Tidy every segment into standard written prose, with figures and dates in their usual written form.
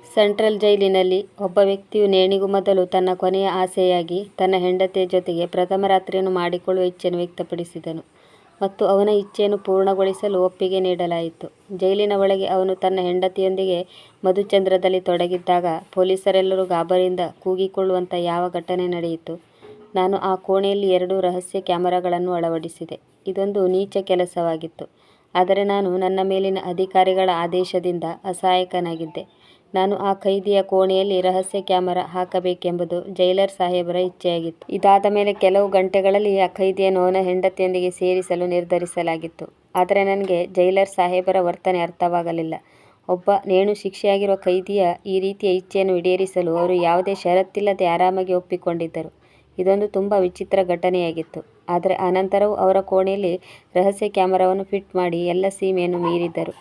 Central ಜೈಲಿನಲ್ಲಿ ಒಬ್ಬ ವ್ಯಕ್ತಿಯು ನೇಣಿಗೂ ಮೊದಲು ತನ್ನ ಕೊನೆಯ ಆಸೆಯಾಗಿ ತನ್ನ ಹೆಂಡತಿಯ ಜೊತೆಗೆ ಪ್ರಥಮ ರಾತ್ರಿಯನ್ನು ಮಾಡಿಕೊಳ್ಳುವ ಇಚ್ಛೆಯನ್ನು ವ್ಯಕ್ತಪಡಿಸಿದನು ಮತ್ತು ಅವನ ಇಚ್ಛೆಯನ್ನು ಪೂರ್ಣಗೊಳಿಸಲು ಒಪ್ಪಿಗೆ ನೀಡಲಾಯಿತು. ಜೈಲಿನ ಒಳಗೆ ಅವನು ತನ್ನ ಹೆಂಡತಿಯೊಂದಿಗೆ ಮಧುಚಂದ್ರದಲ್ಲಿ ತೊಡಗಿದ್ದಾಗ ಪೊಲೀಸರೆಲ್ಲರೂ ಗಾಬರಿಯಿಂದ ಕೂಗಿಕೊಳ್ಳುವಂಥ ಯಾವ ಘಟನೆ ನಡೆಯಿತು. ನಾನು ಆ ಕೋಣೆಯಲ್ಲಿ 2 ರಹಸ್ಯ ಕ್ಯಾಮರಾಗಳನ್ನು ಅಳವಡಿಸಿದೆ. ಇದೊಂದು ನೀಚ ಕೆಲಸವಾಗಿತ್ತು, ಆದರೆ ನಾನು ನನ್ನ ಮೇಲಿನ ಅಧಿಕಾರಿಗಳ ಆದೇಶದಿಂದ ಅಸಹಾಯಕನಾಗಿದ್ದೆ. ನಾನು ಆ ಖೈದಿಯ ಕೋಣೆಯಲ್ಲಿ ರಹಸ್ಯ ಕ್ಯಾಮರಾ ಹಾಕಬೇಕೆಂಬುದು ಜೈಲರ್ ಸಾಹೇಬರ ಇಚ್ಛೆಯಾಗಿತ್ತು. ಇದಾದ ಮೇಲೆ ಕೆಲವು ಗಂಟೆಗಳಲ್ಲಿ ಆ ಖೈದಿಯನ್ನು ಅವನ ಹೆಂಡತಿಯೊಂದಿಗೆ ಸೇರಿಸಲು ನಿರ್ಧರಿಸಲಾಗಿತ್ತು. ಆದರೆ ನನಗೆ ಜೈಲರ್ ಸಾಹೇಬರ ವರ್ತನೆ ಅರ್ಥವಾಗಲಿಲ್ಲ. ಒಬ್ಬ ನೇಣು ಶಿಕ್ಷೆಯಾಗಿರುವ ಖೈದಿಯ ಈ ರೀತಿಯ ಇಚ್ಛೆಯನ್ನು ಈಡೇರಿಸಲು ಅವರು ಯಾವುದೇ ಷರತ್ತಿಲ್ಲದೆ ಆರಾಮಾಗಿ ಒಪ್ಪಿಕೊಂಡಿದ್ದರು. ಇದೊಂದು ತುಂಬ ವಿಚಿತ್ರ ಘಟನೆಯಾಗಿತ್ತು. ಆದರೆ ಅನಂತರವೂ ಅವರ ಕೋಣೆಯಲ್ಲಿ ರಹಸ್ಯ ಕ್ಯಾಮರಾವನ್ನು ಫಿಟ್ ಮಾಡಿ ಎಲ್ಲ ಸೀಮೆಯನ್ನು ಮೀರಿದ್ದರು.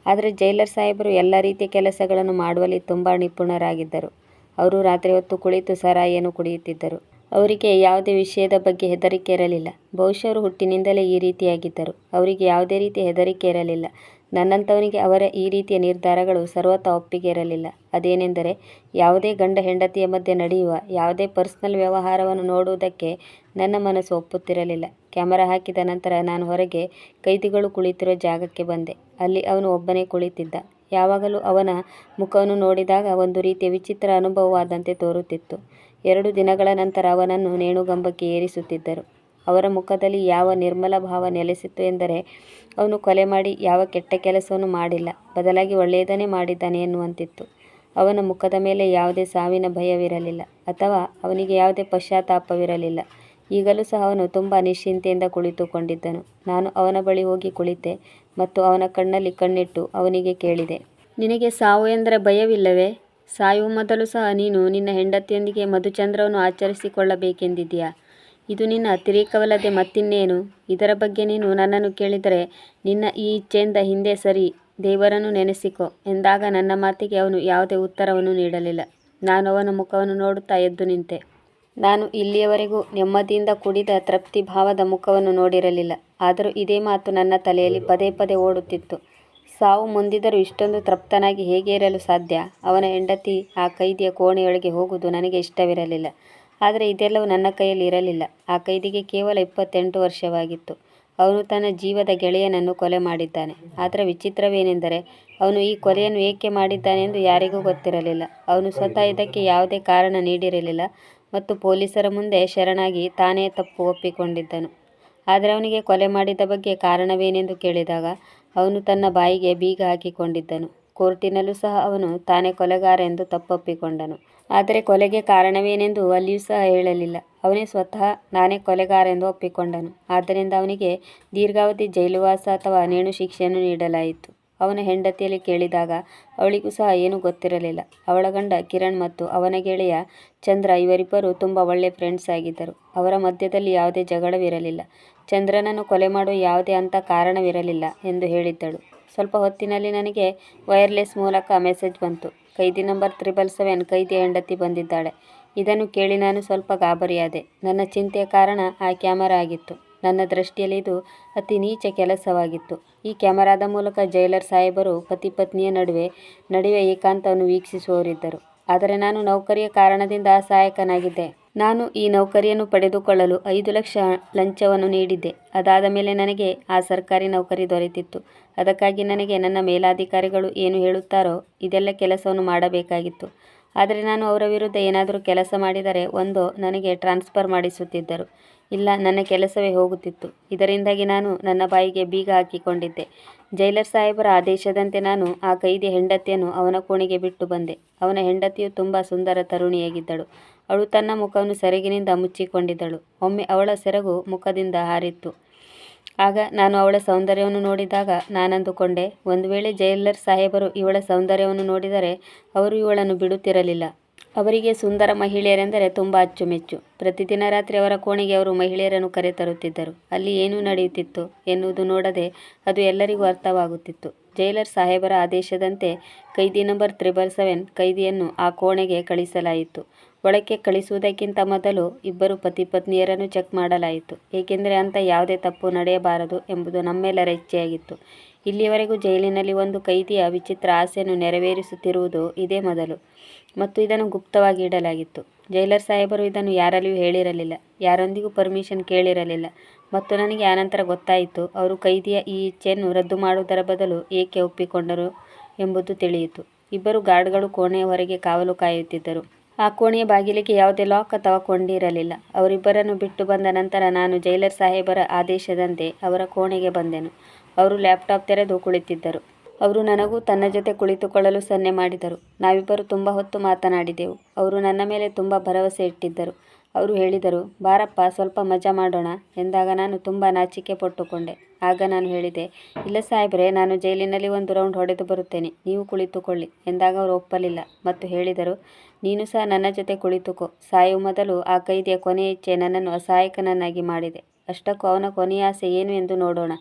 ಆದರೆ ಜೈಲರ್ ಸಾಹೇಬರು ಎಲ್ಲ ರೀತಿಯ ಕೆಲಸಗಳನ್ನು ಮಾಡುವಲ್ಲಿ ತುಂಬ ನಿಪುಣರಾಗಿದ್ದರು. ಅವರು ರಾತ್ರಿ ಹೊತ್ತು ಕುಳಿತು ಸಾರಾಯಿಯನ್ನು ಕುಡಿಯುತ್ತಿದ್ದರು. ಅವರಿಗೆ ಯಾವುದೇ ವಿಷಯದ ಬಗ್ಗೆ ಹೆದರಿಕೆ ಇರಲಿಲ್ಲ. ಬಹುಶಃ ಅವರು ಹುಟ್ಟಿನಿಂದಲೇ ಈ ರೀತಿಯಾಗಿದ್ದರು. ಅವರಿಗೆ ಯಾವುದೇ ರೀತಿಯ ಹೆದರಿಕೆ ಇರಲಿಲ್ಲ. ನನ್ನಂಥವನಿಗೆ ಅವರ ಈ ರೀತಿಯ ನಿರ್ಧಾರಗಳು ಸರ್ವಥಾ ಒಪ್ಪಿಗೆ ಇರಲಿಲ್ಲ. ಅದೇನೆಂದರೆ, ಯಾವುದೇ ಗಂಡ ಹೆಂಡತಿಯ ಮಧ್ಯೆ ನಡೆಯುವ ಯಾವುದೇ ಪರ್ಸನಲ್ ವ್ಯವಹಾರವನ್ನು ನೋಡುವುದಕ್ಕೆ ನನ್ನ ಮನಸ್ಸು ಒಪ್ಪುತ್ತಿರಲಿಲ್ಲ. ಕ್ಯಾಮರಾ ಹಾಕಿದ ನಂತರ ನಾನು ಹೊರಗೆ ಕೈದಿಗಳು ಕುಳಿತಿರುವ ಜಾಗಕ್ಕೆ ಬಂದೆ. ಅಲ್ಲಿ ಅವನು ಒಬ್ಬನೇ ಕುಳಿತಿದ್ದ. ಯಾವಾಗಲೂ ಅವನ ಮುಖವನ್ನು ನೋಡಿದಾಗ ಒಂದು ರೀತಿಯ ವಿಚಿತ್ರ ಅನುಭವವಾದಂತೆ ತೋರುತ್ತಿತ್ತು. 2 ದಿನಗಳ ನಂತರ ಅವನನ್ನು ನೇಣುಗಂಬಕ್ಕೆ ಏರಿಸುತ್ತಿದ್ದರು. ಅವರ ಮುಖದಲ್ಲಿ ಯಾವ ನಿರ್ಮಲ ಭಾವ ನೆಲೆಸಿತ್ತು ಎಂದರೆ, ಅವನು ಕೊಲೆ ಮಾಡಿ ಯಾವ ಕೆಟ್ಟ ಕೆಲಸವನ್ನು ಮಾಡಿಲ್ಲ, ಬದಲಾಗಿ ಒಳ್ಳೆಯದನ್ನೇ ಮಾಡಿದ್ದಾನೆ ಎನ್ನುವಂತಿತ್ತು. ಅವನ ಮುಖದ ಮೇಲೆ ಯಾವುದೇ ಸಾವಿನ ಭಯವಿರಲಿಲ್ಲ ಅಥವಾ ಅವನಿಗೆ ಯಾವುದೇ ಪಶ್ಚಾತ್ತಾಪವಿರಲಿಲ್ಲ. ಈಗಲೂ ಸಹ ಅವನು ತುಂಬ ನಿಶ್ಚಿಂತೆಯಿಂದ ಕುಳಿತುಕೊಂಡಿದ್ದನು. ನಾನು ಅವನ ಬಳಿ ಹೋಗಿ ಕುಳಿತೆ ಮತ್ತು ಅವನ ಕಣ್ಣಲ್ಲಿ ಕಣ್ಣಿಟ್ಟು ಅವನಿಗೆ ಕೇಳಿದೆ, ನಿನಗೆ ಸಾವು ಎಂದರೆ ಭಯವಿಲ್ಲವೇ? ಸಾಯುವ ಮೊದಲು ಸಹ ನೀನು ನಿನ್ನ ಹೆಂಡತಿಯೊಂದಿಗೆ ಮಧುಚಂದ್ರವನ್ನು ಆಚರಿಸಿಕೊಳ್ಳಬೇಕೆಂದಿದ್ದೀಯಾ? ಇದು ನಿನ್ನ ಅತಿರೇಕವಲ್ಲದೆ ಮತ್ತಿನ್ನೇನು? ಇದರ ಬಗ್ಗೆ ನೀನು ನನ್ನನ್ನು ಕೇಳಿದರೆ ನಿನ್ನ ಈ ಇಚ್ಛೆಯಿಂದ ಹಿಂದೆ ಸರಿ, ದೇವರನ್ನು ನೆನೆಸಿಕೊ ಎಂದಾಗ ನನ್ನ ಮಾತಿಗೆ ಅವನು ಯಾವುದೇ ಉತ್ತರವನ್ನು ನೀಡಲಿಲ್ಲ. ನಾನು ಅವನ ಮುಖವನ್ನು ನೋಡುತ್ತಾ ಎದ್ದು ನಿಂತೆ. ನಾನು ಇಲ್ಲಿಯವರೆಗೂ ನೆಮ್ಮದಿಯಿಂದ ಕೂಡಿದ ತೃಪ್ತಿಭಾವದ ಮುಖವನ್ನು ನೋಡಿರಲಿಲ್ಲ. ಆದರೂ ಇದೇ ಮಾತು ನನ್ನ ತಲೆಯಲ್ಲಿ ಪದೇ ಪದೇ ಓಡುತ್ತಿತ್ತು. ಸಾವು ಮುಂದಿದ್ದರೂ ಇಷ್ಟೊಂದು ತೃಪ್ತನಾಗಿ ಹೇಗೆ ಇರಲು ಸಾಧ್ಯ? ಅವನ ಹೆಂಡತಿ ಆ ಖೈದಿಯ ಕೋಣೆಯೊಳಗೆ ಹೋಗುವುದು ನನಗೆ ಇಷ್ಟವಿರಲಿಲ್ಲ. ಆದರೆ ಇದೆಲ್ಲವೂ ನನ್ನ ಕೈಯಲ್ಲಿ ಇರಲಿಲ್ಲ. ಆ ಖೈದಿಗೆ ಕೇವಲ 28 ವರ್ಷವಾಗಿತ್ತು. ಅವನು ತನ್ನ ಜೀವದ ಗೆಳೆಯನನ್ನು ಕೊಲೆ ಮಾಡಿದ್ದಾನೆ. ಆದರೆ ವಿಚಿತ್ರವೇನೆಂದರೆ, ಅವನು ಈ ಕೊಲೆಯನ್ನು ಏಕೆ ಮಾಡಿದ್ದಾನೆಂದು ಯಾರಿಗೂ ಗೊತ್ತಿರಲಿಲ್ಲ. ಅವನು ಸ್ವತಃ ಇದಕ್ಕೆ ಯಾವುದೇ ಕಾರಣ ನೀಡಿರಲಿಲ್ಲ ಮತ್ತು ಪೊಲೀಸರ ಮುಂದೆ ಶರಣಾಗಿ ತಾನೇ ತಪ್ಪು ಒಪ್ಪಿಕೊಂಡಿದ್ದನು. ಆದರೆ ಅವನಿಗೆ ಕೊಲೆ ಮಾಡಿದ ಬಗ್ಗೆ ಕಾರಣವೇನೆಂದು ಕೇಳಿದಾಗ ಅವನು ತನ್ನ ಬಾಯಿಗೆ ಬೀಗ ಹಾಕಿಕೊಂಡಿದ್ದನು. ಕೋರ್ಟಿನಲ್ಲೂ ಸಹ ಅವನು ತಾನೇ ಕೊಲೆಗಾರ ಎಂದು ತಪ್ಪೊಪ್ಪಿಕೊಂಡನು. ಆದರೆ ಕೊಲೆಗೆ ಕಾರಣವೇನೆಂದು ಅಲ್ಲಿಯೂ ಸಹ ಹೇಳಲಿಲ್ಲ. ಅವನೇ ಸ್ವತಃ ನಾನೇ ಕೊಲೆಗಾರ ಎಂದು ಒಪ್ಪಿಕೊಂಡನು. ಆದ್ದರಿಂದ ಅವನಿಗೆ ದೀರ್ಘಾವಧಿ ಜೈಲುವಾಸ ಅಥವಾ ನೇಣು ಶಿಕ್ಷೆಯನ್ನು ನೀಡಲಾಯಿತು. ಅವನ ಹೆಂಡತಿಯಲ್ಲಿ ಕೇಳಿದಾಗ ಅವಳಿಗೂ ಸಹ ಏನೂ ಗೊತ್ತಿರಲಿಲ್ಲ. ಅವಳ ಗಂಡ ಕಿರಣ್ ಮತ್ತು ಅವನ ಗೆಳೆಯ ಚಂದ್ರ, ಇವರಿಬ್ಬರು ತುಂಬ ಒಳ್ಳೆ ಫ್ರೆಂಡ್ಸ್ ಆಗಿದ್ದರು. ಅವರ ಮಧ್ಯದಲ್ಲಿ ಯಾವುದೇ ಜಗಳವಿರಲಿಲ್ಲ. ಚಂದ್ರನನ್ನು ಕೊಲೆ ಮಾಡುವ ಯಾವುದೇ ಅಂಥ ಕಾರಣವಿರಲಿಲ್ಲ ಎಂದು ಹೇಳಿದ್ದಳು. ಸ್ವಲ್ಪ ಹೊತ್ತಿನಲ್ಲಿ ನನಗೆ ವೈರ್ಲೆಸ್ ಮೂಲಕ ಮೆಸೇಜ್ ಬಂತು. ಖೈದಿ ನಂಬರ್ 777 ಖೈದಿಯ ಹೆಂಡತಿ ಬಂದಿದ್ದಾಳೆ. ಇದನ್ನು ಕೇಳಿ ನಾನು ಸ್ವಲ್ಪ ಗಾಬರಿಯಾದೆ. ನನ್ನ ಚಿಂತೆಯ ಕಾರಣ ಆ ಕ್ಯಾಮರಾ ಆಗಿತ್ತು. ನನ್ನ ದೃಷ್ಟಿಯಲ್ಲಿ ಇದು ಅತಿ ನೀಚ ಕೆಲಸವಾಗಿತ್ತು. ಈ ಕ್ಯಾಮರಾದ ಮೂಲಕ ಜೈಲರ್ ಸಾಹೇಬರು ಪತಿ ಪತ್ನಿಯ ನಡುವೆ ಏಕಾಂತವನ್ನು ವೀಕ್ಷಿಸುವವರಿದ್ದರು. ಆದರೆ ನಾನು ನೌಕರಿಯ ಕಾರಣದಿಂದ ಅಸಹಾಯಕನಾಗಿದ್ದೆ. ನಾನು ಈ ನೌಕರಿಯನ್ನು ಪಡೆದುಕೊಳ್ಳಲು 5 ಲಕ್ಷ ಲಂಚವನ್ನು ನೀಡಿದ್ದೆ. ಅದಾದ ಮೇಲೆ ನನಗೆ ಆ ಸರ್ಕಾರಿ ನೌಕರಿ ದೊರೆತಿತ್ತು. ಅದಕ್ಕಾಗಿ ನನಗೆ ನನ್ನ ಮೇಲಾಧಿಕಾರಿಗಳು ಏನು ಹೇಳುತ್ತಾರೋ ಇದೆಲ್ಲ ಕೆಲಸವನ್ನು ಮಾಡಬೇಕಾಗಿತ್ತು. ಆದರೆ ನಾನು ಅವರ ವಿರುದ್ಧ ಏನಾದರೂ ಕೆಲಸ ಮಾಡಿದರೆ ಒಂದೋ ನನಗೆ ಟ್ರಾನ್ಸ್ಫರ್ ಮಾಡಿಸುತ್ತಿದ್ದರು, ಇಲ್ಲ ನನ್ನ ಕೆಲಸವೇ ಹೋಗುತ್ತಿತ್ತು. ಇದರಿಂದಾಗಿ ನಾನು ನನ್ನ ಬಾಯಿಗೆ ಬೀಗ ಹಾಕಿಕೊಂಡಿದ್ದೆ. ಜೈಲರ್ ಸಾಹೇಬರ ಆದೇಶದಂತೆ ನಾನು ಆ ಖೈದಿಯ ಹೆಂಡತಿಯನ್ನು ಅವನ ಕೋಣೆಗೆ ಬಿಟ್ಟು ಬಂದೆ. ಅವನ ಹೆಂಡತಿಯು ತುಂಬ ಸುಂದರ ತರುಣಿಯಾಗಿದ್ದಳು. ಅವಳು ತನ್ನ ಮುಖವನ್ನು ಸೆರಗಿನಿಂದ ಮುಚ್ಚಿಕೊಂಡಿದ್ದಳು. ಒಮ್ಮೆ ಅವಳ ಸೆರಗು ಮುಖದಿಂದ ಹಾರಿತ್ತು. ಆಗ ನಾನು ಅವಳ ಸೌಂದರ್ಯವನ್ನು ನೋಡಿದಾಗ ನಾನಂದುಕೊಂಡೆ, ಒಂದು ವೇಳೆ ಜೈಲರ್ ಸಾಹೇಬರು ಇವಳ ಸೌಂದರ್ಯವನ್ನು ನೋಡಿದರೆ ಅವರು ಇವಳನ್ನು ಬಿಡುತ್ತಿರಲಿಲ್ಲ. ಅವರಿಗೆ ಸುಂದರ ಮಹಿಳೆಯರೆಂದರೆ ತುಂಬ ಅಚ್ಚುಮೆಚ್ಚು. ಪ್ರತಿದಿನ ರಾತ್ರಿ ಅವರ ಕೋಣೆಗೆ ಅವರು ಮಹಿಳೆಯರನ್ನು ಕರೆತರುತ್ತಿದ್ದರು. ಅಲ್ಲಿ ಏನು ನಡೆಯುತ್ತಿತ್ತು ಎನ್ನುವುದು ನೋಡದೆ ಅದು ಎಲ್ಲರಿಗೂ ಅರ್ಥವಾಗುತ್ತಿತ್ತು. ಜೈಲರ್ ಸಾಹೇಬರ ಆದೇಶದಂತೆ ಖೈದಿ ನಂಬರ್ 777 ಖೈದಿಯನ್ನು ಆ ಕೋಣೆಗೆ ಕಳಿಸಲಾಯಿತು. ಒಳಕ್ಕೆ ಕಳಿಸುವುದಕ್ಕಿಂತ ಮೊದಲು ಇಬ್ಬರು ಪತಿ ಪತ್ನಿಯರನ್ನು ಚೆಕ್ ಮಾಡಲಾಯಿತು. ಏಕೆಂದರೆ ಅಂಥ ಯಾವುದೇ ತಪ್ಪು ನಡೆಯಬಾರದು ಎಂಬುದು ನಮ್ಮೆಲ್ಲರ ಇಚ್ಛೆಯಾಗಿತ್ತು. ಇಲ್ಲಿಯವರೆಗೂ ಜೈಲಿನಲ್ಲಿ ಒಂದು ಕೈದಿಯ ವಿಚಿತ್ರ ಆಸೆಯನ್ನು ನೆರವೇರಿಸುತ್ತಿರುವುದು ಇದೇ ಮೊದಲು ಮತ್ತು ಇದನ್ನು ಗುಪ್ತವಾಗಿ ಇಡಲಾಗಿತ್ತು. ಜೈಲರ್ ಸಾಹೇಬರು ಇದನ್ನು ಯಾರಲ್ಲಿಯೂ ಹೇಳಿರಲಿಲ್ಲ, ಯಾರೊಂದಿಗೂ ಪರ್ಮಿಷನ್ ಕೇಳಿರಲಿಲ್ಲ ಮತ್ತು ನನಗೆ ಆನಂತರ ಗೊತ್ತಾಯಿತು ಅವರು ಕೈದಿಯ ಈ ಇಚ್ಛೆಯನ್ನು ರದ್ದು ಮಾಡುವುದರ ಬದಲು ಏಕೆ ಒಪ್ಪಿಕೊಂಡರು ಎಂಬುದು ತಿಳಿಯಿತು. ಇಬ್ಬರು ಗಾರ್ಡ್ಗಳು ಕೋಣೆಯ ಹೊರಗೆ ಕಾವಲು ಕಾಯುತ್ತಿದ್ದರು. ಆ ಕೋಣೆಯ ಬಾಗಿಲಿಗೆ ಯಾವುದೇ ಲಾಕ್ ಅಥವಾ ಕೊಂಡಿ ಇರಲಿಲ್ಲ. ಅವರಿಬ್ಬರನ್ನು ಬಿಟ್ಟು ಬಂದ ನಂತರ ನಾನು ಜೈಲರ್ ಸಾಹೇಬರ ಆದೇಶದಂತೆ ಅವರ ಕೋಣೆಗೆ ಬಂದೆನು. ಅವರು ಲ್ಯಾಪ್ಟಾಪ್ ತೆರೆದು ಕುಳಿತಿದ್ದರು. ಅವರು ನನಗೂ ತನ್ನ ಜೊತೆ ಕುಳಿತುಕೊಳ್ಳಲು ಸನ್ನೆ ಮಾಡಿದರು. ನಾವಿಬ್ಬರು ತುಂಬ ಹೊತ್ತು ಮಾತನಾಡಿದೆವು. ಅವರು ನನ್ನ ಮೇಲೆ ತುಂಬ ಭರವಸೆ ಇಟ್ಟಿದ್ದರು. ಅವರು ಹೇಳಿದರು, ಬಾರಪ್ಪ ಸ್ವಲ್ಪ ಮಜಾ ಮಾಡೋಣ ಎಂದಾಗ ನಾನು ತುಂಬ ನಾಚಿಕೆ ಪಟ್ಟುಕೊಂಡೆ. ಆಗ ನಾನು ಹೇಳಿದೆ, ಇಲ್ಲ ಸಾಹೇಬ್ರೆ, ನಾನು ಜೈಲಿನಲ್ಲಿ ಒಂದು ರೌಂಡ್ ಹೊಡೆದು ಬರುತ್ತೇನೆ, ನೀವು ಕುಳಿತುಕೊಳ್ಳಿ ಎಂದಾಗ ಅವರು ಒಪ್ಪಲಿಲ್ಲ ಮತ್ತು ಹೇಳಿದರು, ನೀನು ಸಹ ನನ್ನ ಜೊತೆ ಕುಳಿತುಕೋ. ಸಾಯುವ ಮೊದಲು ಆ ಕೈದಿಯ ಕೊನೆಯ ಇಚ್ಛೆ ನನ್ನನ್ನು ಅಸಹಾಯಕನನ್ನಾಗಿ ಮಾಡಿದೆ. ಅಷ್ಟಕ್ಕೂ ಅವನ ಕೊನೆಯ ಆಸೆ ಏನು ಎಂದು ನೋಡೋಣ.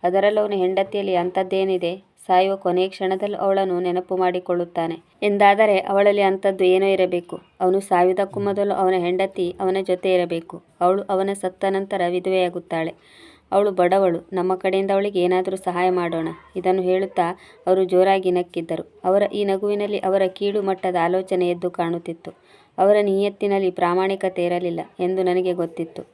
ಅದರಲ್ಲೂ ಅವನ ಹೆಂಡತಿಯಲ್ಲಿ ಅಂಥದ್ದೇನಿದೆ? ಸಾಯುವ ಕೊನೆಯ ಕ್ಷಣದಲ್ಲೂ ಅವಳನ್ನು ನೆನಪು ಮಾಡಿಕೊಳ್ಳುತ್ತಾನೆ ಎಂದಾದರೆ ಅವಳಲ್ಲಿ ಅಂಥದ್ದು ಏನೋ ಇರಬೇಕು. ಅವನು ಸಾಯುವುದಕ್ಕೂ ಮೊದಲು ಅವನ ಹೆಂಡತಿ ಅವನ ಜೊತೆ ಇರಬೇಕು. ಅವಳು ಅವನ ಸತ್ತ ನಂತರ ವಿಧವೆಯಾಗುತ್ತಾಳೆ. ಅವಳು ಬಡವಳು. ನಮ್ಮ ಕಡೆಯಿಂದ ಅವಳಿಗೆ ಏನಾದರೂ ಸಹಾಯ ಮಾಡೋಣ. ಇದನ್ನು ಹೇಳುತ್ತಾ ಅವರು ಜೋರಾಗಿ ನಕ್ಕಿದ್ದರು. ಅವರ ಈ ನಗುವಿನಲ್ಲಿ ಅವರ ಕೀಳು ಮಟ್ಟದ ಆಲೋಚನೆ ಎದ್ದು ಕಾಣುತ್ತಿತ್ತು. ಅವರ ನಿಯತ್ತಿನಲ್ಲಿ ಪ್ರಾಮಾಣಿಕತೆ ಇರಲಿಲ್ಲ ಎಂದು ನನಗೆ ಗೊತ್ತಿತ್ತು.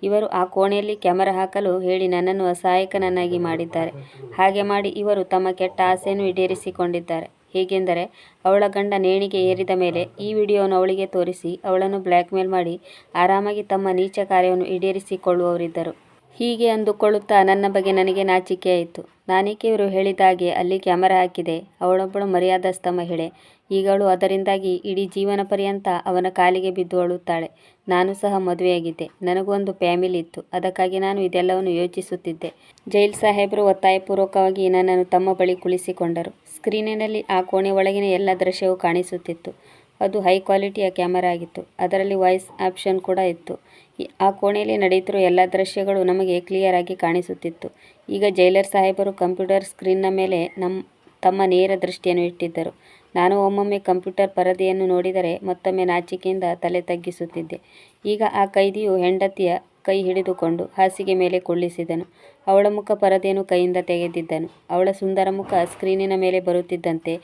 ಇವರು ಆ ಕೋಣೆಯಲ್ಲಿ ಕ್ಯಾಮರಾ ಹಾಕಲು ಹೇಳಿ ನನ್ನನ್ನು ಅಸಹಾಯಕನನ್ನಾಗಿ ಮಾಡಿದ್ದಾರೆ. ಹಾಗೆ ಮಾಡಿ ಇವರು ತಮ್ಮ ಕೆಟ್ಟ ಆಸೆಯನ್ನು ಈಡೇರಿಸಿಕೊಂಡಿದ್ದಾರೆ. ಹೇಗೆಂದರೆ, ಅವಳ ಗಂಡ ನೇಣಿಗೆ ಏರಿದ ಮೇಲೆ ಈ ವಿಡಿಯೋವನ್ನು ಅವಳಿಗೆ ತೋರಿಸಿ ಅವಳನ್ನು ಬ್ಲ್ಯಾಕ್ಮೇಲ್ ಮಾಡಿ ಆರಾಮಾಗಿ ತಮ್ಮ ನೀಚ ಕಾರ್ಯವನ್ನು ಈಡೇರಿಸಿಕೊಳ್ಳುವವರಿದ್ದರು. ಹೀಗೆ ಅಂದುಕೊಳ್ಳುತ್ತಾ ನನ್ನ ಬಗ್ಗೆ ನನಗೆ ನಾಚಿಕೆಯಾಯಿತು. ನಾನೇಕೆ ಇವರು ಹೇಳಿದ ಹಾಗೆ ಅಲ್ಲಿ ಕ್ಯಾಮರಾ ಹಾಕಿದೆ. ಅವಳೊಬ್ಬಳು ಮರ್ಯಾದಸ್ಥ ಮಹಿಳೆ. ಈಗ ಅವಳು ಅದರಿಂದಾಗಿ ಇಡೀ ಜೀವನ ಪರ್ಯಂತ ಅವನ ಕಾಲಿಗೆ ಬಿದ್ದು ಅಳುತ್ತಾಳೆ. ನಾನು ಸಹ ಮದುವೆಯಾಗಿದ್ದೆ. ನನಗೂ ಒಂದು ಫ್ಯಾಮಿಲಿ ಇತ್ತು. ಅದಕ್ಕಾಗಿ ನಾನು ಇದೆಲ್ಲವನ್ನು ಯೋಚಿಸುತ್ತಿದ್ದೆ. ಜೈಲ್ ಸಾಹೇಬರು ಒತ್ತಾಯಪೂರ್ವಕವಾಗಿ ನನ್ನನ್ನು ತಮ್ಮ ಬಳಿ ಕುಳಿಸಿಕೊಂಡರು. ಸ್ಕ್ರೀನಿನಲ್ಲಿ ಆ ಕೋಣೆ ಒಳಗಿನ ಎಲ್ಲ ದೃಶ್ಯವೂ ಕಾಣಿಸುತ್ತಿತ್ತು. ಅದು ಹೈ ಕ್ವಾಲಿಟಿಯ ಕ್ಯಾಮರಾ ಆಗಿತ್ತು. ಅದರಲ್ಲಿ ವಾಯ್ಸ್ ಆಪ್ಷನ್ ಕೂಡ ಇತ್ತು. ಆ ಕೋಣೆಯಲ್ಲಿ ನಡೆಯುತ್ತಿರುವ ಎಲ್ಲ ದೃಶ್ಯಗಳು ನಮಗೆ ಕ್ಲಿಯರ್ ಆಗಿ ಕಾಣಿಸುತ್ತಿತ್ತು. ಈಗ ಜೈಲರ್ ಸಾಹೇಬರು ಕಂಪ್ಯೂಟರ್ ಸ್ಕ್ರೀನ್ನ ಮೇಲೆ ತಮ್ಮ ನೇರ ದೃಷ್ಟಿಯನ್ನು ಇಟ್ಟಿದ್ದರು. ನಾನು ಒಮ್ಮೊಮ್ಮೆ ಕಂಪ್ಯೂಟರ್ ಪರದೆಯನ್ನು ನೋಡಿದರೆ ಮತ್ತೊಮ್ಮೆ ನಾಚಿಕೆಯಿಂದ ತಲೆ ತಗ್ಗಿಸುತ್ತಿದ್ದೆ. ಈಗ ಆ ಕೈದಿಯು ಹೆಂಡತಿಯ ಕೈ ಹಿಡಿದುಕೊಂಡು ಹಾಸಿಗೆ ಮೇಲೆ ಕುಳ್ಳಿಸಿದನು. ಅವಳ ಮುಖ ಪರದೆಯನ್ನು ಕೈಯಿಂದ ತೆಗೆದಿದ್ದನು. ಅವಳ ಸುಂದರ ಮುಖ ಸ್ಕ್ರೀನಿನ ಮೇಲೆ ಬರುತ್ತಿದ್ದಂತೆ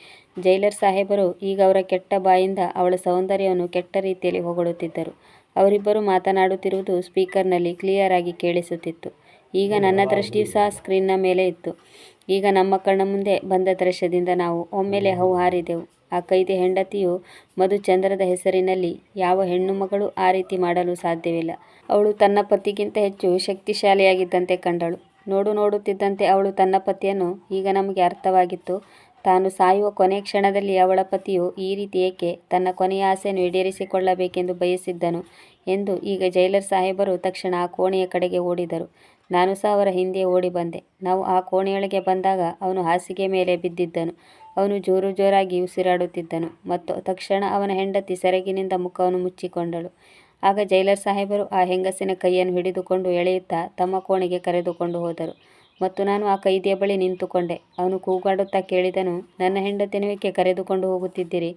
ಜೈಲರ್ ಸಾಹೇಬರು ಈಗ ಅವರ ಕೆಟ್ಟ ಬಾಯಿಂದ ಅವಳ ಸೌಂದರ್ಯವನ್ನು ಕೆಟ್ಟ ರೀತಿಯಲ್ಲಿ ಹೊಗಳುತ್ತಿದ್ದರು. ಅವರಿಬ್ಬರು ಮಾತನಾಡುತ್ತಿರುವುದು ಸ್ಪೀಕರ್ನಲ್ಲಿ ಕ್ಲಿಯರ್ ಆಗಿ ಕೇಳಿಸುತ್ತಿತ್ತು. ಈಗ ನನ್ನ ದೃಷ್ಟಿಯೂ ಸಹ ಸ್ಕ್ರೀನ್ನ ಮೇಲೆ ಇತ್ತು. ಈಗ ನಮ್ಮ ಕಣ್ಣ ಮುಂದೆ ಬಂದ ದೃಶ್ಯದಿಂದ ನಾವು ಒಮ್ಮೆಲೆ ಹೌಹಾರಿದೆವು. ಆ ಕೈದಿ ಹೆಂಡತಿಯು ಮಧುಚಂದ್ರದ ಹೆಸರಿನಲ್ಲಿ ಯಾವ ಹೆಣ್ಣು ಮಗಳು ಆ ರೀತಿ ಮಾಡಲು ಸಾಧ್ಯವಿಲ್ಲ. ಅವಳು ತನ್ನ ಪತಿಗಿಂತ ಹೆಚ್ಚು ಶಕ್ತಿಶಾಲಿಯಾಗಿದ್ದಂತೆ ಕಂಡಳು. ನೋಡುತ್ತಿದ್ದಂತೆ ಅವಳು ತನ್ನ ಪತಿಯನ್ನು, ಈಗ ನಮಗೆ ಅರ್ಥವಾಗಿತ್ತು, ತಾನು ಸಾಯುವ ಕೊನೆ ಕ್ಷಣದಲ್ಲಿ ಅವಳ ಪತಿಯು ಈ ರೀತಿ ಏಕೆ ತನ್ನ ಕೊನೆಯ ಆಸೆಯನ್ನು ಈಡೇರಿಸಿಕೊಳ್ಳಬೇಕೆಂದು ಬಯಸಿದ್ದನು ಎಂದು. ಈಗ ಜೈಲರ್ ಸಾಹೇಬರು ತಕ್ಷಣ ಆ ಕೋಣೆಯ ಕಡೆಗೆ ಓಡಿದರು. ನಾನು ಸಹ ಅವರ ಹಿಂದೆ ಓಡಿ ಬಂದೆ. ನಾವು ಆ ಕೋಣೆಯೊಳಗೆ ಬಂದಾಗ ಅವನು ಹಾಸಿಗೆ ಮೇಲೆ ಬಿದ್ದಿದ್ದನು. ಅವನು ಜೋರಾಗಿ ಉಸಿರಾಡುತ್ತಿದ್ದನು ಮತ್ತು ತಕ್ಷಣ ಅವನ ಹೆಂಡತಿ ಸೆರಗಿನಿಂದ ಮುಖವನ್ನು ಮುಚ್ಚಿಕೊಂಡಳು. ಆಗ ಜೈಲರ್ ಸಾಹೇಬರು ಆ ಹೆಂಗಸಿನ ಕೈಯನ್ನು ಹಿಡಿದುಕೊಂಡು ಎಳೆಯುತ್ತಾ ತಮ್ಮ ಕೋಣೆಗೆ ಕರೆದುಕೊಂಡು ಹೋದರು ಮತ್ತು ನಾನು ಆ ಕೈದಿಯ ಬಳಿ ನಿಂತುಕೊಂಡೆ. ಅವನು ಕೂಗಾಡುತ್ತಾ ಕೇಳಿದನು, ನನ್ನ ಹೆಂಡತಿಯನ್ನು ಏಕೆ ಕರೆದುಕೊಂಡು ಹೋಗುತ್ತಿದ್ದೀರಿ?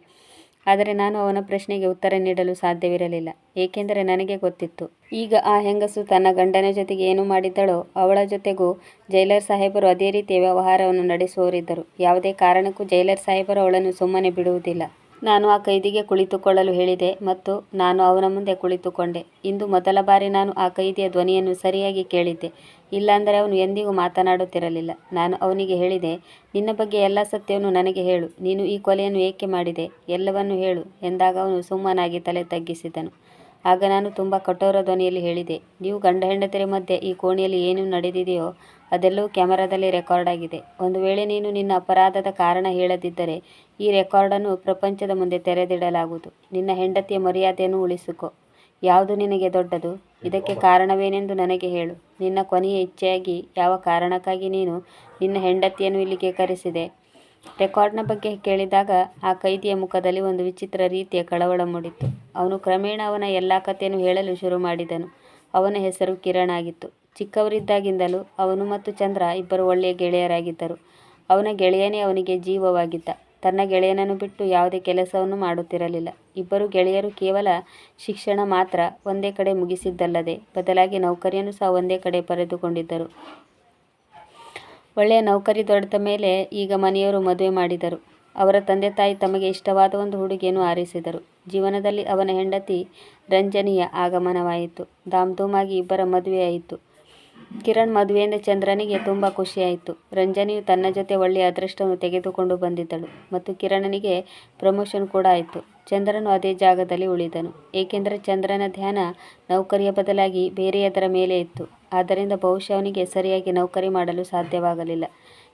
ಆದರೆ ನಾನು ಅವನ ಪ್ರಶ್ನೆಗೆ ಉತ್ತರ ನೀಡಲು ಸಾಧ್ಯವಿರಲಿಲ್ಲ, ಏಕೆಂದರೆ ನನಗೆ ಗೊತ್ತಿತ್ತು, ಈಗ ಆ ಹೆಂಗಸು ತನ್ನ ಗಂಡನ ಜೊತೆಗೆ ಏನು ಮಾಡಿದ್ದಳೋ ಅವಳ ಜೊತೆಗೂ ಜೈಲರ್ ಸಾಹೇಬರು ಅದೇ ರೀತಿಯ ವ್ಯವಹಾರವನ್ನು ನಡೆಸುವವರಿದ್ದರು. ಯಾವುದೇ ಕಾರಣಕ್ಕೂ ಜೈಲರ್ ಸಾಹೇಬರು ಅವಳನ್ನು ಸುಮ್ಮನೆ ಬಿಡುವುದಿಲ್ಲ. ನಾನು ಆ ಕೈದಿಗೆ ಕುಳಿತುಕೊಳ್ಳಲು ಹೇಳಿದೆ ಮತ್ತು ನಾನು ಅವನ ಮುಂದೆ ಕುಳಿತುಕೊಂಡೆ. ಇಂದು ಮೊದಲ ಬಾರಿ ನಾನು ಆ ಕೈದಿಯ ಧ್ವನಿಯನ್ನು ಸರಿಯಾಗಿ ಕೇಳಿದ್ದೆ. ಇಲ್ಲಾಂದರೆ ಅವನು ಎಂದಿಗೂ ಮಾತನಾಡುತ್ತಿರಲಿಲ್ಲ. ನಾನು ಅವನಿಗೆ ಹೇಳಿದೆ, ನಿನ್ನ ಬಗ್ಗೆ ಎಲ್ಲ ಸತ್ಯವನ್ನು ನನಗೆ ಹೇಳು. ನೀನು ಈ ಕೊಲೆಯನ್ನು ಏಕೆ ಮಾಡಿದೆ? ಎಲ್ಲವನ್ನೂ ಹೇಳು ಎಂದಾಗ ಅವನು ಸುಮ್ಮನಾಗಿ ತಲೆ ತಗ್ಗಿಸಿದನು. ಆಗ ನಾನು ತುಂಬ ಕಠೋರ ಧ್ವನಿಯಲ್ಲಿ ಹೇಳಿದೆ, ನೀವು ಗಂಡ ಹೆಂಡತಿಯರ ಮಧ್ಯೆ ಈ ಕೋಣೆಯಲ್ಲಿ ಏನು ನಡೆದಿದೆಯೋ ಅದೆಲ್ಲವೂ ಕ್ಯಾಮರಾದಲ್ಲಿ ರೆಕಾರ್ಡ್ ಆಗಿದೆ. ಒಂದು ವೇಳೆ ನೀನು ನಿನ್ನ ಅಪರಾಧದ ಕಾರಣ ಹೇಳದಿದ್ದರೆ ಈ ರೆಕಾರ್ಡನ್ನು ಪ್ರಪಂಚದ ಮುಂದೆ ತೆರೆದಿಡಲಾಗುವುದು. ನಿನ್ನ ಹೆಂಡತಿಯ ಮರ್ಯಾದೆಯನ್ನು ಉಳಿಸಿಕೊ. ಯಾವುದು ನಿನಗೆ ದೊಡ್ಡದು? ಇದಕ್ಕೆ ಕಾರಣವೇನೆಂದು ನನಗೆ ಹೇಳು. ನಿನ್ನ ಕೊನೆಯ ಇಚ್ಛೆಯಾಗಿ ಯಾವ ಕಾರಣಕ್ಕಾಗಿ ನೀನು ನಿನ್ನ ಹೆಂಡತಿಯನ್ನು ಇಲ್ಲಿಗೆ ಕರೆಸಿದೆ? ರೆಕಾರ್ಡ್ನ ಬಗ್ಗೆ ಕೇಳಿದಾಗ ಆ ಕೈದಿಯ ಮುಖದಲ್ಲಿ ಒಂದು ವಿಚಿತ್ರ ರೀತಿಯ ಕಳವಳ ಮೂಡಿತ್ತು. ಅವನು ಕ್ರಮೇಣ ಅವನ ಎಲ್ಲ ಕಥೆಯನ್ನು ಹೇಳಲು ಶುರು ಮಾಡಿದನು. ಅವನ ಹೆಸರು ಕಿರಣ್ ಆಗಿತ್ತು. ಚಿಕ್ಕವರಿದ್ದಾಗಿಂದಲೂ ಅವನು ಮತ್ತು ಚಂದ್ರ ಇಬ್ಬರು ಒಳ್ಳೆಯ ಗೆಳೆಯರಾಗಿದ್ದರು. ಅವನ ಗೆಳೆಯನೇ ಅವನಿಗೆ ಜೀವವಾಗಿದ್ದ. ತನ್ನ ಗೆಳೆಯನನ್ನು ಬಿಟ್ಟು ಯಾವುದೇ ಕೆಲಸವನ್ನು ಮಾಡುತ್ತಿರಲಿಲ್ಲ. ಇಬ್ಬರು ಗೆಳೆಯರು ಕೇವಲ ಶಿಕ್ಷಣ ಮಾತ್ರ ಒಂದೇ ಕಡೆ ಮುಗಿಸಿದ್ದಲ್ಲದೆ ಬದಲಾಗಿ ನೌಕರಿಯನ್ನು ಸಹ ಒಂದೇ ಕಡೆ ಪಡೆದುಕೊಂಡಿದ್ದರು. ಒಳ್ಳೆಯ ನೌಕರಿ ದೊರೆತ ಮೇಲೆ ಈಗ ಮನೆಯವರು ಮದುವೆ ಮಾಡಿದರು. ಅವರ ತಂದೆ ತಾಯಿ ತಮಗೆ ಇಷ್ಟವಾದ ಒಂದು ಹುಡುಗಿಯನ್ನು ಆರಿಸಿದರು. ಜೀವನದಲ್ಲಿ ಅವನ ಹೆಂಡತಿ ರಂಜನಿಯ ಆಗಮನವಾಯಿತು. ಧಾಮ್ಧೂಮಾಗಿ ಇಬ್ಬರ ಮದುವೆಯಾಯಿತು. ಕಿರಣ್ ಮದುವೆಯಿಂದ ಚಂದ್ರನಿಗೆ ತುಂಬ ಖುಷಿಯಾಯಿತು. ರಂಜನಿಯು ತನ್ನ ಜೊತೆ ಒಳ್ಳೆಯ ಅದೃಷ್ಟವನ್ನು ತೆಗೆದುಕೊಂಡು ಬಂದಿದ್ದಳು ಮತ್ತು ಕಿರಣನಿಗೆ ಪ್ರಮೋಷನ್ ಕೂಡ ಆಯಿತು. ಚಂದ್ರನು ಅದೇ ಜಾಗದಲ್ಲಿ ಉಳಿದನು, ಏಕೆಂದರೆ ಚಂದ್ರನ ಧ್ಯಾನ ನೌಕರಿಯ ಬದಲಾಗಿ ಬೇರೆಯದರ ಮೇಲೆ ಇತ್ತು. ಆದ್ದರಿಂದ ಬಹುಶಃ ಅವನಿಗೆ ಸರಿಯಾಗಿ ನೌಕರಿ ಮಾಡಲು ಸಾಧ್ಯವಾಗಲಿಲ್ಲ.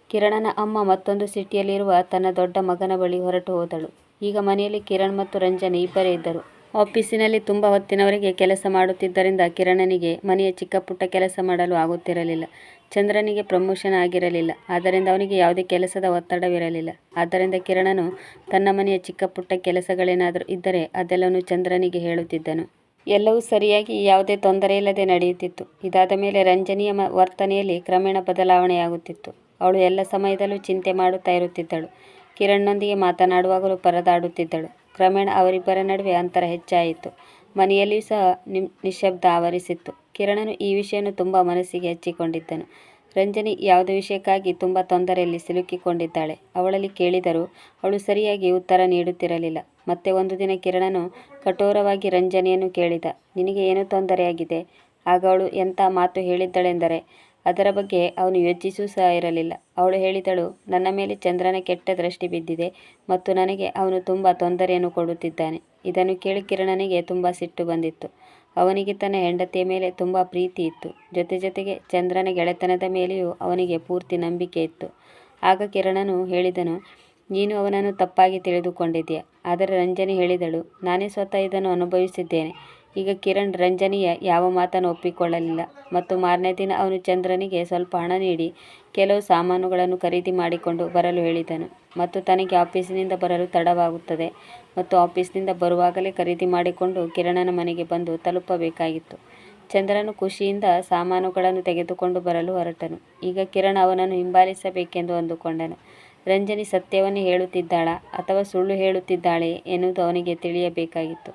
ಕಿರಣನ ಅಮ್ಮ ಮತ್ತೊಂದು ಸಿಟಿಯಲ್ಲಿರುವ ತನ್ನ ದೊಡ್ಡ ಮಗನ ಬಳಿ ಹೊರಟು ಹೋದಳು. ಈಗ ಮನೆಯಲ್ಲಿ ಕಿರಣ್ ಮತ್ತು ರಂಜನಿ ಇಬ್ಬರೇ ಇದ್ದರು. ಆಫೀಸಿನಲ್ಲಿ ತುಂಬ ಹೊತ್ತಿನವರೆಗೆ ಕೆಲಸ ಮಾಡುತ್ತಿದ್ದರಿಂದ ಕಿರಣನಿಗೆ ಮನೆಯ ಚಿಕ್ಕ ಪುಟ್ಟ ಕೆಲಸ ಮಾಡಲು ಆಗುತ್ತಿರಲಿಲ್ಲ. ಚಂದ್ರನಿಗೆ ಪ್ರಮೋಷನ್ ಆಗಿರಲಿಲ್ಲ, ಆದ್ದರಿಂದ ಅವನಿಗೆ ಯಾವುದೇ ಕೆಲಸದ ಒತ್ತಡವಿರಲಿಲ್ಲ. ಆದ್ದರಿಂದ ಕಿರಣನು ತನ್ನ ಮನೆಯ ಚಿಕ್ಕ ಪುಟ್ಟ ಕೆಲಸಗಳೇನಾದರೂ ಇದ್ದರೆ ಅದೆಲ್ಲವನ್ನೂ ಚಂದ್ರನಿಗೆ ಹೇಳುತ್ತಿದ್ದನು. ಎಲ್ಲವೂ ಸರಿಯಾಗಿ ಯಾವುದೇ ತೊಂದರೆಯಿಲ್ಲದೆ ನಡೆಯುತ್ತಿತ್ತು. ಇದಾದ ಮೇಲೆ ರಂಜನಿಯ ವರ್ತನೆಯಲ್ಲಿ ಕ್ರಮೇಣ ಬದಲಾವಣೆಯಾಗುತ್ತಿತ್ತು. ಅವಳು ಎಲ್ಲ ಸಮಯದಲ್ಲೂ ಚಿಂತೆ ಮಾಡುತ್ತಾ ಇರುತ್ತಿದ್ದಳು. ಕಿರಣ್ನೊಂದಿಗೆ ಮಾತನಾಡುವಾಗಲೂ ಪರದಾಡುತ್ತಿದ್ದಳು. ಕ್ರಮೇಣ ಅವರಿಬ್ಬರ ನಡುವೆ ಅಂತರ ಹೆಚ್ಚಾಯಿತು. ಮನೆಯಲ್ಲಿಯೂ ಸಹ ನಿಶ್ಶಬ್ದ ಆವರಿಸಿತ್ತು. ಕಿರಣನು ಈ ವಿಷಯವನ್ನು ತುಂಬ ಮನಸ್ಸಿಗೆ ಹಚ್ಚಿಕೊಂಡಿದ್ದನು. ರಂಜನಿ ಯಾವುದೋ ವಿಷಯಕ್ಕಾಗಿ ತುಂಬ ತೊಂದರೆಯಲ್ಲಿ ಸಿಲುಕಿಕೊಂಡಿದ್ದಾಳೆ. ಅವಳಲ್ಲಿ ಕೇಳಿದರೂ ಅವಳು ಸರಿಯಾಗಿ ಉತ್ತರ ನೀಡುತ್ತಿರಲಿಲ್ಲ. ಮತ್ತೆ ಒಂದು ದಿನ ಕಿರಣನು ಕಠೋರವಾಗಿ ರಂಜನಿಯನ್ನು ಕೇಳಿದ, ನಿನಗೆ ಏನು ತೊಂದರೆಯಾಗಿದೆ? ಆಗ ಅವಳು ಎಂಥ ಮಾತು ಹೇಳಿದ್ದಳೆಂದರೆ ಅದರ ಬಗ್ಗೆ ಅವನು ಯೋಚಿಸೂ ಸಹ ಇರಲಿಲ್ಲ. ಅವಳು ಹೇಳಿದಳು, ನನ್ನ ಮೇಲೆ ಚಂದ್ರನ ಕೆಟ್ಟ ದೃಷ್ಟಿ ಬಿದ್ದಿದೆ ಮತ್ತು ನನಗೆ ಅವನು ತುಂಬ ತೊಂದರೆಯನ್ನು ಕೊಡುತ್ತಿದ್ದಾನೆ. ಇದನ್ನು ಕೇಳಿ ಕಿರಣನಿಗೆ ತುಂಬ ಸಿಟ್ಟು ಬಂದಿತ್ತು. ಅವನಿಗೆ ತನ್ನ ಹೆಂಡತಿಯ ಮೇಲೆ ತುಂಬ ಪ್ರೀತಿ ಇತ್ತು. ಜೊತೆಗೆ ಚಂದ್ರನ ಗೆಳೆತನದ ಮೇಲೆಯೂ ಅವನಿಗೆ ಪೂರ್ತಿ ನಂಬಿಕೆ ಇತ್ತು. ಆಗ ಕಿರಣನು ಹೇಳಿದನು, ನೀನು ಅವನನ್ನು ತಪ್ಪಾಗಿ ತಿಳಿದುಕೊಂಡಿದ್ದೀಯ. ಆದರೆ ರಂಜನಿ ಹೇಳಿದಳು, ನಾನೇ ಸ್ವತಃ ಇದನ್ನು ಅನುಭವಿಸಿದ್ದೇನೆ. ಈಗ ಕಿರಣ್ ರಂಜನಿಯ ಯಾವ ಮಾತನ್ನು ಒಪ್ಪಿಕೊಳ್ಳಲಿಲ್ಲ ಮತ್ತು ಮಾರನೇ ದಿನ ಅವನು ಚಂದ್ರನಿಗೆ ಸ್ವಲ್ಪ ಹಣ ನೀಡಿ ಕೆಲವು ಸಾಮಾನುಗಳನ್ನು ಖರೀದಿ ಮಾಡಿಕೊಂಡು ಬರಲು ಹೇಳಿದನು ಮತ್ತು ತನಗೆ ಆಫೀಸಿನಿಂದ ಬರಲು ತಡವಾಗುತ್ತದೆ ಮತ್ತು ಆಫೀಸ್ನಿಂದ ಬರುವಾಗಲೇ ಖರೀದಿ ಮಾಡಿಕೊಂಡು ಕಿರಣನ ಮನೆಗೆ ಬಂದು ತಲುಪಬೇಕಾಗಿತ್ತು. ಚಂದ್ರನು ಖುಷಿಯಿಂದ ಸಾಮಾನುಗಳನ್ನು ತೆಗೆದುಕೊಂಡು ಬರಲು ಹೊರಟನು. ಈಗ ಕಿರಣ್ ಅವನನ್ನು ಹಿಂಬಾಲಿಸಬೇಕೆಂದು ಅಂದುಕೊಂಡನು. ರಂಜನಿ ಸತ್ಯವನ್ನೇ ಹೇಳುತ್ತಿದ್ದಾಳಾ ಅಥವಾ ಸುಳ್ಳು ಹೇಳುತ್ತಿದ್ದಾಳೆ ಎನ್ನುವುದು ಅವನಿಗೆ ತಿಳಿಯಬೇಕಾಗಿತ್ತು.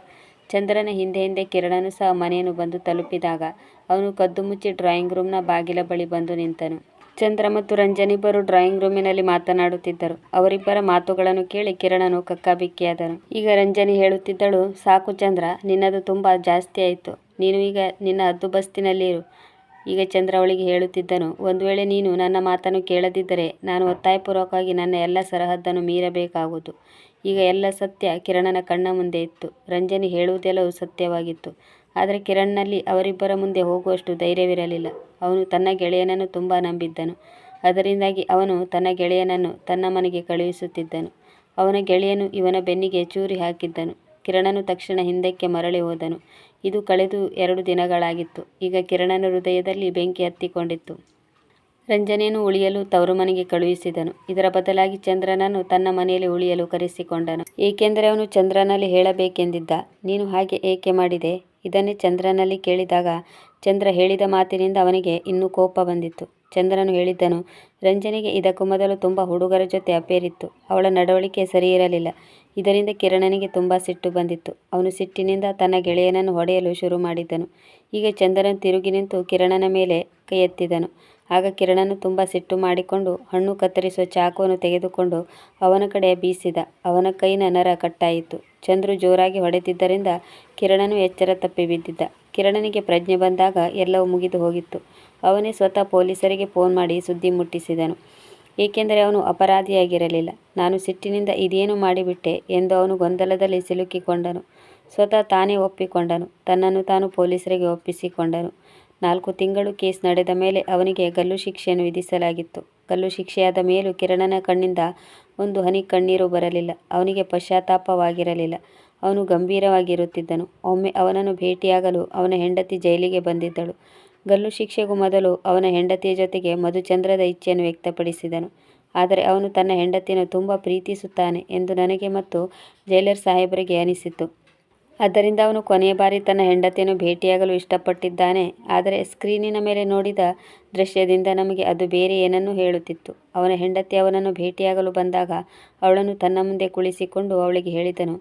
ಚಂದ್ರನ ಹಿಂದೆ ಕಿರಣನು ಸಹ ಮನೆಯನ್ನು ಬಂದು ತಲುಪಿದಾಗ ಅವನು ಕದ್ದು ಮುಚ್ಚಿ ಡ್ರಾಯಿಂಗ್ ರೂಮ್ನ ಬಾಗಿಲ ಬಳಿ ಬಂದು ನಿಂತನು. ಚಂದ್ರ ಮತ್ತು ರಂಜನಿಬ್ಬರು ಡ್ರಾಯಿಂಗ್ ರೂಮಿನಲ್ಲಿ ಮಾತನಾಡುತ್ತಿದ್ದರು. ಅವರಿಬ್ಬರ ಮಾತುಗಳನ್ನು ಕೇಳಿ ಕಿರಣನು ಕಕ್ಕಾಬಿಕ್ಕಿಯಾದನು. ಈಗ ರಂಜನಿ ಹೇಳುತ್ತಿದ್ದಳು, ಸಾಕು ಚಂದ್ರ, ನಿನ್ನದು ತುಂಬ ಜಾಸ್ತಿ ಆಯಿತು. ನೀನು ಈಗ ನಿನ್ನ ಹದ್ದುಬಸ್ತಿನಲ್ಲಿ ಇರು. ಈಗ ಚಂದ್ರ ಅವಳಿಗೆ ಹೇಳುತ್ತಿದ್ದನು, ಒಂದು ವೇಳೆ ನೀನು ನನ್ನ ಮಾತನ್ನು ಕೇಳದಿದ್ದರೆ ನಾನು ಒತ್ತಾಯಪೂರ್ವಕವಾಗಿ ನನ್ನ ಎಲ್ಲ ಸರಹದ್ದನ್ನು ಮೀರಬೇಕಾಗುವುದು. ಈಗ ಎಲ್ಲ ಸತ್ಯ ಕಿರಣನ ಕಣ್ಣ ಮುಂದೆ ಇತ್ತು. ರಂಜನಿ ಹೇಳುವುದೆಲ್ಲವೂ ಸತ್ಯವಾಗಿತ್ತು. ಆದರೆ ಕಿರಣ್ನಲ್ಲಿ ಅವರಿಬ್ಬರ ಮುಂದೆ ಹೋಗುವಷ್ಟು ಧೈರ್ಯವಿರಲಿಲ್ಲ. ಅವನು ತನ್ನ ಗೆಳೆಯನನ್ನು ತುಂಬ ನಂಬಿದ್ದನು. ಅದರಿಂದಾಗಿ ಅವನು ತನ್ನ ಗೆಳೆಯನನ್ನು ತನ್ನ ಮನೆಗೆ ಕಳುಹಿಸುತ್ತಿದ್ದನು. ಅವನ ಗೆಳೆಯನು ಇವನ ಬೆನ್ನಿಗೆ ಚೂರಿ ಹಾಕಿದ್ದನು. ಕಿರಣನು ತಕ್ಷಣ ಹಿಂದಕ್ಕೆ ಮರಳಿ ಹೋದನು. ಇದು ಕಳೆದು 2 ದಿನಗಳಾಗಿತ್ತು. ಈಗ ಕಿರಣನ ಹೃದಯದಲ್ಲಿ ಬೆಂಕಿ ಹತ್ತಿಕೊಂಡಿತ್ತು. ರಂಜನಿಯನ್ನು ಉಳಿಯಲು ತವರು ಮನೆಗೆ ಕಳುಹಿಸಿದನು. ಇದರ ಬದಲಾಗಿ ಚಂದ್ರನನ್ನು ತನ್ನ ಮನೆಯಲ್ಲಿ ಉಳಿಯಲು ಕರೆಸಿಕೊಂಡನು. ಏಕೆಂದರೆ ಅವನು ಚಂದ್ರನಲ್ಲಿ ಹೇಳಬೇಕೆಂದಿದ್ದ. ನೀನು ಹಾಗೆ ಏಕೆ ಮಾಡಿದೆ? ಇದನ್ನೇ ಚಂದ್ರನಲ್ಲಿ ಕೇಳಿದಾಗ ಚಂದ್ರ ಹೇಳಿದ ಮಾತಿನಿಂದ ಅವನಿಗೆ ಇನ್ನೂ ಕೋಪ ಬಂದಿತ್ತು. ಚಂದ್ರನು ಹೇಳಿದ್ದನು, ರಂಜನಿಗೆ ಇದಕ್ಕೂ ಮೊದಲು ತುಂಬ ಹುಡುಗರ ಜೊತೆ ಅಫೇರ್ ಇತ್ತು. ಅವಳ ನಡವಳಿಕೆ ಸರಿಯಿರಲಿಲ್ಲ. ಇದರಿಂದ ಕಿರಣನಿಗೆ ತುಂಬ ಸಿಟ್ಟು ಬಂದಿತ್ತು. ಅವನು ಸಿಟ್ಟಿನಿಂದ ತನ್ನ ಗೆಳೆಯನನ್ನು ಹೊಡೆಯಲು ಶುರು ಮಾಡಿದ್ದನು. ಈಗ ಚಂದ್ರನು ತಿರುಗಿ ನಿಂತು ಕಿರಣನ ಮೇಲೆ ಕೈ ಎತ್ತಿದನು. ಆಗ ಕಿರಣನು ತುಂಬ ಸಿಟ್ಟು ಮಾಡಿಕೊಂಡು ಹಣ್ಣು ಕತ್ತರಿಸುವ ಚಾಕುವನ್ನು ತೆಗೆದುಕೊಂಡು ಅವನ ಕಡೆ ಬೀಸಿದ. ಅವನ ಕೈನ ನರ ಕಟ್ಟಾಯಿತು. ಚಂದ್ರು ಜೋರಾಗಿ ಹೊಡೆದಿದ್ದರಿಂದ ಕಿರಣನು ಎಚ್ಚರ ತಪ್ಪಿ ಬಿದ್ದಿದ್ದ. ಕಿರಣನಿಗೆ ಪ್ರಜ್ಞೆ ಬಂದಾಗ ಎಲ್ಲವೂ ಮುಗಿದು ಹೋಗಿತ್ತು. ಅವನೇ ಸ್ವತಃ ಪೊಲೀಸರಿಗೆ ಫೋನ್ ಮಾಡಿ ಸುದ್ದಿ ಮುಟ್ಟಿಸಿದನು. ಏಕೆಂದರೆ ಅವನು ಅಪರಾಧಿಯಾಗಿರಲಿಲ್ಲ. ನಾನು ಸಿಟ್ಟಿನಿಂದ ಇದೇನು ಮಾಡಿಬಿಟ್ಟೆ ಎಂದು ಅವನು ಗೊಂದಲದಲ್ಲಿ ಸಿಲುಕಿಕೊಂಡನು. ಸ್ವತಃ ತಾನೇ ಒಪ್ಪಿಕೊಂಡನು. ತನ್ನನ್ನು ತಾನು ಪೊಲೀಸರಿಗೆ ಒಪ್ಪಿಸಿಕೊಂಡನು. 4 ತಿಂಗಳು ಕೇಸ್ ನಡೆದ ಮೇಲೆ ಅವನಿಗೆ ಗಲ್ಲು ಶಿಕ್ಷೆಯನ್ನು ವಿಧಿಸಲಾಗಿತ್ತು. ಗಲ್ಲು ಶಿಕ್ಷೆಯಾದ ಮೇಲೂ ಕಿರಣನ ಕಣ್ಣಿಂದ ಒಂದು ಹನಿ ಕಣ್ಣೀರು ಬರಲಿಲ್ಲ. ಅವನಿಗೆ ಪಶ್ಚಾತ್ತಾಪವಾಗಿರಲಿಲ್ಲ. ಅವನು ಗಂಭೀರವಾಗಿರುತ್ತಿದ್ದನು. ಒಮ್ಮೆ ಅವನನ್ನು ಭೇಟಿಯಾಗಲು ಅವನ ಹೆಂಡತಿ ಜೈಲಿಗೆ ಬಂದಿದ್ದಳು. ಗಲ್ಲು ಶಿಕ್ಷೆಗೂ ಮೊದಲು ಅವನ ಹೆಂಡತಿಯ ಜೊತೆಗೆ ಮಧುಚಂದ್ರದ ಇಚ್ಛೆಯನ್ನು ವ್ಯಕ್ತಪಡಿಸಿದನು. ಆದರೆ ಅವನು ತನ್ನ ಹೆಂಡತಿಯನ್ನು ತುಂಬ ಪ್ರೀತಿಸುತ್ತಾನೆ ಎಂದು ನನಗೆ ಮತ್ತು ಜೈಲರ್ ಸಾಹೇಬರಿಗೆ ಅನಿಸಿತು. ಆದ್ದರಿಂದ ಅವನು ಕೊನೆಯ ಬಾರಿ ತನ್ನ ಹೆಂಡತಿಯನ್ನು ಭೇಟಿಯಾಗಲು ಇಷ್ಟಪಟ್ಟಿದ್ದಾನೆ. ಆದರೆ ಸ್ಕ್ರೀನಿನ ಮೇಲೆ ನೋಡಿದ ದೃಶ್ಯದಿಂದ ನಮಗೆ ಅದು ಬೇರೆ ಏನನ್ನೂ ಹೇಳುತ್ತಿತ್ತು. ಅವನ ಹೆಂಡತಿ ಅವನನ್ನು ಭೇಟಿಯಾಗಲು ಬಂದಾಗ ಅವಳನ್ನು ತನ್ನ ಮುಂದೆ ಕುಳಿಸಿಕೊಂಡು ಅವಳಿಗೆ ಹೇಳಿದನು,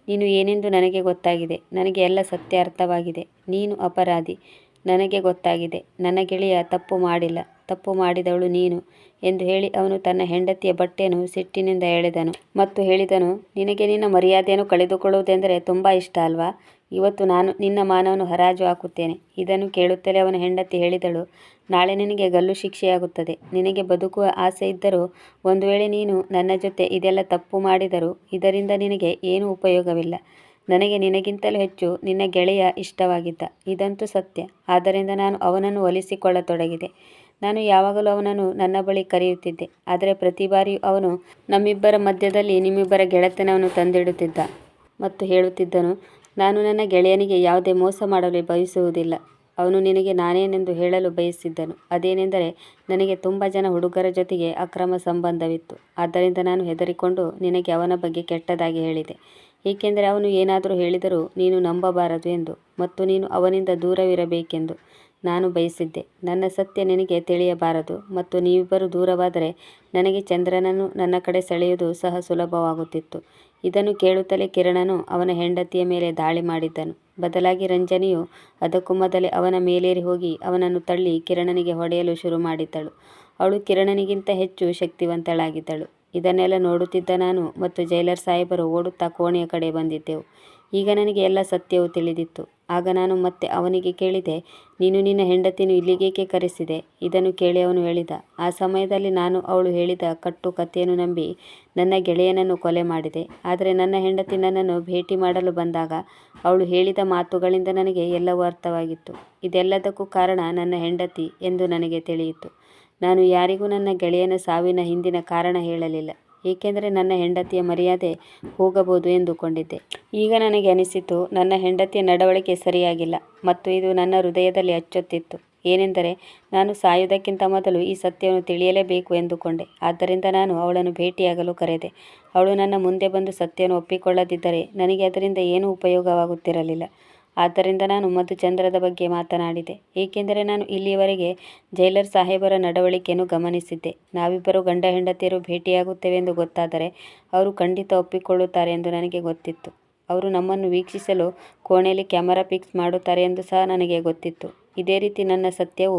ನೀನು ಏನೆಂದು ನನಗೆ ಗೊತ್ತಾಗಿದೆ. ನನಗೆ ಎಲ್ಲ ಸತ್ಯ ಅರ್ಥವಾಗಿದೆ. ನೀನು ಅಪರಾಧಿ. ನನಗೆ ಗೊತ್ತಾಗಿದೆ. ನನ್ನ ಗೆಳೆಯ ತಪ್ಪು ಮಾಡಿಲ್ಲ. ತಪ್ಪು ಮಾಡಿದವಳು ನೀನು ಎಂದು ಹೇಳಿ ಅವನು ತನ್ನ ಹೆಂಡತಿಯ ಬಟ್ಟೆಯನ್ನು ಸಿಟ್ಟಿನಿಂದ ಎಳೆದನು ಮತ್ತು ಹೇಳಿದನು, ನಿನಗೆ ನಿನ್ನ ಮರ್ಯಾದೆಯನ್ನು ಕಳೆದುಕೊಳ್ಳುವುದೆಂದರೆ ತುಂಬ ಇಷ್ಟ ಅಲ್ವಾ? ಇವತ್ತು ನಾನು ನಿನ್ನ ಮಾನವನ್ನು ಹರಾಜು ಹಾಕುತ್ತೇನೆ. ಇದನ್ನು ಕೇಳುತ್ತಲೇ ಅವನ ಹೆಂಡತಿ ಹೇಳಿದಳು, ನಾಳೆ ನಿನಗೆ ಗಲ್ಲು ಶಿಕ್ಷೆಯಾಗುತ್ತದೆ. ನಿನಗೆ ಬದುಕುವ ಆಸೆ ಇದ್ದರೂ ಒಂದು ವೇಳೆ ನೀನು ನನ್ನ ಜೊತೆ ಇದೆಲ್ಲ ತಪ್ಪು ಮಾಡಿದರೂ ಇದರಿಂದ ನಿನಗೆ ಏನೂ ಉಪಯೋಗವಿಲ್ಲ. ನನಗೆ ನಿನಗಿಂತಲೂ ಹೆಚ್ಚು ನಿನ್ನ ಗೆಳೆಯ ಇಷ್ಟವಾಗಿದ್ದ, ಇದಂತೂ ಸತ್ಯ. ಆದ್ದರಿಂದ ನಾನು ಅವನನ್ನು ಒಲಿಸಿಕೊಳ್ಳತೊಡಗಿದೆ. ನಾನು ಯಾವಾಗಲೂ ಅವನನ್ನು ನನ್ನ ಬಳಿ ಕರೆಯುತ್ತಿದ್ದೆ, ಆದರೆ ಪ್ರತಿ ಬಾರಿಯೂ ಅವನು ನಮ್ಮಿಬ್ಬರ ಮಧ್ಯದಲ್ಲಿ ನಿಮ್ಮಿಬ್ಬರ ಗೆಳೆತನವನ್ನು ತಂದಿಡುತ್ತಿದ್ದ ಮತ್ತು ಹೇಳುತ್ತಿದ್ದನು, ನಾನು ನನ್ನ ಗೆಳೆಯನಿಗೆ ಯಾವುದೇ ಮೋಸ ಮಾಡಲು ಬಯಸುವುದಿಲ್ಲ. ಅವನು ನಿನಗೆ ನಾನೇನೆಂದು ಹೇಳಲು ಬಯಸಿದ್ದನು. ಅದೇನೆಂದರೆ, ನನಗೆ ತುಂಬ ಜನ ಹುಡುಗರ ಜೊತೆಗೆ ಅಕ್ರಮ ಸಂಬಂಧವಿತ್ತು. ಆದ್ದರಿಂದ ನಾನು ಹೆದರಿಕೊಂಡು ನಿನಗೆ ಅವನ ಬಗ್ಗೆ ಕೆಟ್ಟದಾಗಿ ಹೇಳಿದೆ, ಏಕೆಂದರೆ ಅವನು ಏನಾದರೂ ಹೇಳಿದರೂ ನೀನು ನಂಬಬಾರದು ಎಂದು ಮತ್ತು ನೀನು ಅವನಿಂದ ದೂರವಿರಬೇಕೆಂದು ನಾನು ಬಯಸಿದ್ದೆ. ನನ್ನ ಸತ್ಯ ನಿನಗೆ ತಿಳಿಯಬಾರದು ಮತ್ತು ನೀವಿಬ್ಬರು ದೂರವಾದರೆ ನನಗೆ ಚಂದ್ರನನ್ನು ನನ್ನ ಕಡೆ ಸೆಳೆಯುವುದು ಸಹ ಸುಲಭವಾಗುತ್ತಿತ್ತು. ಇದನ್ನು ಕೇಳುತ್ತಲೇ ಕಿರಣನು ಅವನ ಹೆಂಡತಿಯ ಮೇಲೆ ದಾಳಿ ಮಾಡಿದ್ದನು. ಬದಲಾಗಿ ರಂಜನಿಯು ಅದಕ್ಕೂ ಮೊದಲೇ ಅವನ ಮೇಲೇರಿ ಹೋಗಿ ಅವನನ್ನು ತಳ್ಳಿ ಕಿರಣನಿಗೆ ಹೊಡೆಯಲು ಶುರು ಮಾಡಿದ್ದಳು. ಅವಳು ಕಿರಣನಿಗಿಂತ ಹೆಚ್ಚು ಶಕ್ತಿವಂತಳಾಗಿದ್ದಳು. ಇದನ್ನೆಲ್ಲ ನೋಡುತ್ತಿದ್ದ ನಾನು ಮತ್ತು ಜೈಲರ್ ಸಾಹೇಬರು ಓಡುತ್ತಾ ಕೋಣೆಯ ಕಡೆ ಬಂದಿದ್ದೆವು. ಈಗ ನನಗೆ ಎಲ್ಲ ಸತ್ಯವೂ ತಿಳಿದಿತ್ತು. ಆಗ ನಾನು ಮತ್ತೆ ಅವನಿಗೆ ಕೇಳಿದೆ, ನೀನು ನಿನ್ನ ಹೆಂಡತಿಯನ್ನು ಇಲ್ಲಿಗೇಕೆ ಕರೆಸಿದೆ? ಇದನ್ನು ಕೇಳಿ ಅವನು ಹೇಳಿದ, ಆ ಸಮಯದಲ್ಲಿ ನಾನು ಅವಳು ಹೇಳಿದ ಕಟ್ಟು ಕಥೆಯನ್ನು ನಂಬಿ ನನ್ನ ಗೆಳೆಯನನ್ನು ಕೊಲೆ ಮಾಡಿದೆ. ಆದರೆ ನನ್ನ ಹೆಂಡತಿ ನನ್ನನ್ನು ಭೇಟಿ ಮಾಡಲು ಬಂದಾಗ ಅವಳು ಹೇಳಿದ ಮಾತುಗಳಿಂದ ನನಗೆ ಎಲ್ಲವೂ ಅರ್ಥವಾಗಿತ್ತು. ಇದೆಲ್ಲದಕ್ಕೂ ಕಾರಣ ನನ್ನ ಹೆಂಡತಿ ಎಂದು ನನಗೆ ತಿಳಿಯಿತು. ನಾನು ಯಾರಿಗೂ ನನ್ನ ಗೆಳೆಯನ ಸಾವಿನ ಹಿಂದಿನ ಕಾರಣ ಹೇಳಲಿಲ್ಲ, ಏಕೆಂದರೆ ನನ್ನ ಹೆಂಡತಿಯ ಮರ್ಯಾದೆ ಹೋಗಬಹುದು ಎಂದುಕೊಂಡಿದ್ದೆ. ಈಗ ನನಗೆ ಅನಿಸಿತು, ನನ್ನ ಹೆಂಡತಿಯ ನಡವಳಿಕೆ ಸರಿಯಾಗಿಲ್ಲ ಮತ್ತು ಇದು ನನ್ನ ಹೃದಯದಲ್ಲಿ ಅಚ್ಚೊತ್ತಿತ್ತು. ಏನೆಂದರೆ, ನಾನು ಸಾಯುವುದಕ್ಕಿಂತ ಮೊದಲು ಈ ಸತ್ಯವನ್ನು ತಿಳಿಯಲೇಬೇಕು ಎಂದುಕೊಂಡೆ. ಆದ್ದರಿಂದ ನಾನು ಅವಳನ್ನು ಭೇಟಿಯಾಗಲು ಕರೆದೆ. ಅವಳು ನನ್ನ ಮುಂದೆ ಬಂದು ಸತ್ಯವನ್ನು ಒಪ್ಪಿಕೊಳ್ಳದಿದ್ದರೆ ನನಗೆ ಅದರಿಂದ ಏನೂ ಉಪಯೋಗವಾಗುತ್ತಿರಲಿಲ್ಲ. ಆದ್ದರಿಂದ ನಾನು ಮಧುಚಂದ್ರದ ಬಗ್ಗೆ ಮಾತನಾಡಿದೆ, ಏಕೆಂದರೆ ನಾನು ಇಲ್ಲಿಯವರೆಗೆ ಜೈಲರ್ ಸಾಹೇಬರ ನಡವಳಿಕೆಯನ್ನು ಗಮನಿಸಿದ್ದೆ. ನಾವಿಬ್ಬರು ಗಂಡ ಹೆಂಡತಿಯರು ಭೇಟಿಯಾಗುತ್ತೇವೆ ಎಂದು ಗೊತ್ತಾದರೆ ಅವರು ಖಂಡಿತ ಒಪ್ಪಿಕೊಳ್ಳುತ್ತಾರೆ ಎಂದು ನನಗೆ ಗೊತ್ತಿತ್ತು. ಅವರು ನಮ್ಮನ್ನು ವೀಕ್ಷಿಸಲು ಕೋಣೆಯಲ್ಲಿ ಕ್ಯಾಮರಾ ಫಿಕ್ಸ್ ಮಾಡುತ್ತಾರೆ ಎಂದು ಸಹ ನನಗೆ ಗೊತ್ತಿತ್ತು. ಇದೇ ರೀತಿ ನನ್ನ ಸತ್ಯವೂ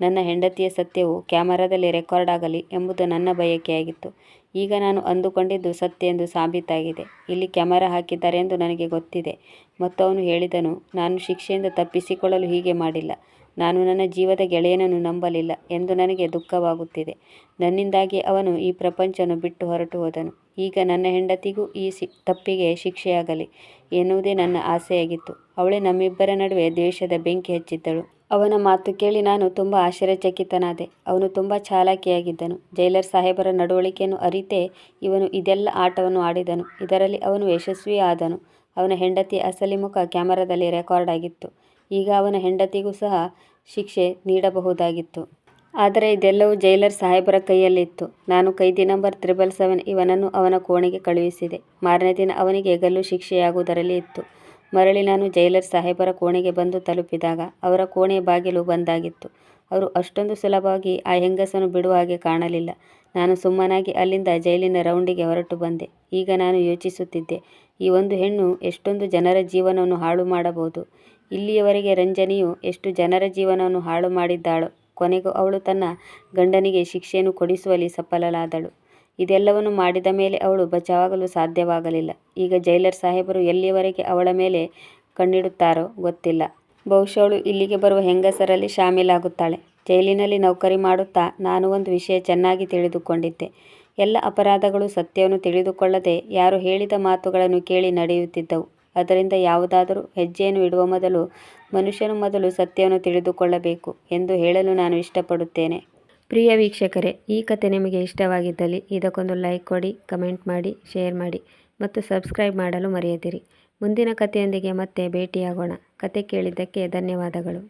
ನನ್ನ ಹೆಂಡತಿಯ ಸತ್ಯವೂ ಕ್ಯಾಮರಾದಲ್ಲಿ ರೆಕಾರ್ಡ್ ಆಗಲಿ ಎಂಬುದು ನನ್ನ ಬಯಕೆಯಾಗಿತ್ತು. ಈಗ ನಾನು ಅಂದುಕೊಂಡಿದ್ದು ಸತ್ಯ ಎಂದು ಸಾಬೀತಾಗಿದೆ. ಇಲ್ಲಿ ಕ್ಯಾಮರಾ ಹಾಕಿದ್ದಾರೆ ಎಂದು ನನಗೆ ಗೊತ್ತಿದೆ. ಮತ್ತು ಅವನು ಹೇಳಿದನು, ನಾನು ಶಿಕ್ಷೆಯಿಂದ ತಪ್ಪಿಸಿಕೊಳ್ಳಲು ಹೀಗೆ ಮಾಡಿಲ್ಲ. ನಾನು ನನ್ನ ಜೀವದ ಗೆಳೆಯನನ್ನು ನಂಬಲಿಲ್ಲ ಎಂದು ನನಗೆ ದುಃಖವಾಗುತ್ತಿದೆ. ನನ್ನಿಂದಾಗಿ ಅವನು ಈ ಪ್ರಪಂಚವನ್ನು ಬಿಟ್ಟು ಹೊರಟು ಹೋದನು. ಈಗ ನನ್ನ ಹೆಂಡತಿಗೂ ಈ ತಪ್ಪಿಗೆ ಶಿಕ್ಷೆಯಾಗಲಿ ಎನ್ನುವುದೇ ನನ್ನ ಆಸೆಯಾಗಿತ್ತು. ಅವಳೇ ನಮ್ಮಿಬ್ಬರ ನಡುವೆ ದ್ವೇಷದ ಬೆಂಕಿ ಹಚ್ಚಿದ್ದಳು. ಅವನ ಮಾತು ಕೇಳಿ ನಾನು ತುಂಬ ಆಶ್ಚರ್ಯಚಕಿತನಾದೆ. ಅವನು ತುಂಬ ಚಾಲಾಕಿಯಾಗಿದ್ದನು. ಜೈಲರ್ ಸಾಹೇಬರ ನಡವಳಿಕೆಯನ್ನು ಅರಿತೇ ಇವನು ಇದೆಲ್ಲ ಆಟವನ್ನು ಆಡಿದನು. ಇದರಲ್ಲಿ ಅವನು ಯಶಸ್ವಿಯೂ ಆದನು. ಅವನ ಹೆಂಡತಿಯ ಅಸಲಿ ಮುಖ ಕ್ಯಾಮರಾದಲ್ಲಿ ರೆಕಾರ್ಡ್ ಆಗಿತ್ತು. ಈಗ ಅವನ ಹೆಂಡತಿಗೂ ಸಹ ಶಿಕ್ಷೆ ನೀಡಬಹುದಾಗಿತ್ತು. ಆದರೆ ಇದೆಲ್ಲವೂ ಜೈಲರ್ ಸಾಹೇಬರ ಕೈಯಲ್ಲಿತ್ತು. ನಾನು ಕೈದಿ ನಂಬರ್ 777 ಇವನನ್ನು ಅವನ ಕೋಣೆಗೆ ಕಳುಹಿಸಿದೆ. ಮಾರನೇ ದಿನ ಅವನಿಗೆ ಗಲ್ಲು ಶಿಕ್ಷೆಯಾಗುವುದರಲ್ಲಿ ಇತ್ತು. ಮರಳಿ ನಾನು ಜೈಲರ್ ಸಾಹೇಬರ ಕೋಣೆಗೆ ಬಂದು ತಲುಪಿದಾಗ ಅವರ ಕೋಣೆಯ ಬಾಗಿಲು ಬಂದಾಗಿತ್ತು. ಅವರು ಅಷ್ಟೊಂದು ಸುಲಭವಾಗಿ ಆ ಹೆಂಗಸನ್ನು ಬಿಡುವ ಹಾಗೆ ಕಾಣಲಿಲ್ಲ. ನಾನು ಸುಮ್ಮನಾಗಿ ಅಲ್ಲಿಂದ ಜೈಲಿನ ರೌಂಡಿಗೆ ಹೊರಟು ಬಂದೆ. ಈಗ ನಾನು ಯೋಚಿಸುತ್ತಿದ್ದೆ, ಈ ಒಂದು ಹೆಣ್ಣು ಎಷ್ಟೊಂದು ಜನರ ಜೀವನವನ್ನು ಹಾಳು ಮಾಡಬಹುದು. ಇಲ್ಲಿಯವರೆಗೆ ರಂಜನಿಯು ಎಷ್ಟು ಜನರ ಜೀವನವನ್ನು ಹಾಳು ಮಾಡಿದ್ದಾಳೋ. ಕೊನೆಗೂ ಅವಳು ತನ್ನ ಗಂಡನಿಗೆ ಶಿಕ್ಷೆಯನ್ನು ಕೊಡಿಸುವಲ್ಲಿ ಸಫಲಳಾದಳು. ಇದೆಲ್ಲವನ್ನು ಮಾಡಿದ ಮೇಲೆ ಅವಳು ಬಚಾವಾಗಲು ಸಾಧ್ಯವಾಗಲಿಲ್ಲ. ಈಗ ಜೈಲರ್ ಸಾಹೇಬರು ಎಲ್ಲಿಯವರೆಗೆ ಅವಳ ಮೇಲೆ ಕಣ್ಣಿಡುತ್ತಾರೋ ಗೊತ್ತಿಲ್ಲ. ಬಹುಶಃ ಅವಳು ಇಲ್ಲಿಗೆ ಬರುವ ಹೆಂಗಸರಲ್ಲಿ ಶಾಮೀಲಾಗುತ್ತಾಳೆ. ಜೈಲಿನಲ್ಲಿ ನೌಕರಿ ಮಾಡುತ್ತಾ ನಾನು ಒಂದು ವಿಷಯ ಚೆನ್ನಾಗಿ ತಿಳಿದುಕೊಂಡಿದ್ದೆ. ಎಲ್ಲ ಅಪರಾಧಗಳು ಸತ್ಯವನ್ನು ತಿಳಿದುಕೊಳ್ಳದೆ ಯಾರು ಹೇಳಿದ ಮಾತುಗಳನ್ನು ಕೇಳಿ ನಡೆಯುತ್ತಿದ್ದವು. ಅದರಿಂದ ಯಾವುದಾದರೂ ಹೆಜ್ಜೆಯನ್ನು ಇಡುವ ಮೊದಲು ಮನುಷ್ಯನು ಮೊದಲು ಸತ್ಯವನ್ನು ತಿಳಿದುಕೊಳ್ಳಬೇಕು ಎಂದು ಹೇಳಲು ನಾನು ಇಷ್ಟಪಡುತ್ತೇನೆ. ಪ್ರಿಯ ವೀಕ್ಷಕರೇ, ಈ ಕತೆ ನಿಮಗೆ ಇಷ್ಟವಾಗಿದ್ದಲ್ಲಿ ಇದಕ್ಕೊಂದು ಲೈಕ್ ಕೊಡಿ, ಕಮೆಂಟ್ ಮಾಡಿ, ಶೇರ್ ಮಾಡಿ ಮತ್ತು ಸಬ್ಸ್ಕ್ರೈಬ್ ಮಾಡಲು ಮರೆಯದಿರಿ. ಮುಂದಿನ ಕಥೆಯೊಂದಿಗೆ ಮತ್ತೆ ಭೇಟಿಯಾಗೋಣ. ಕತೆ ಕೇಳಿದ್ದಕ್ಕೆ ಧನ್ಯವಾದಗಳು.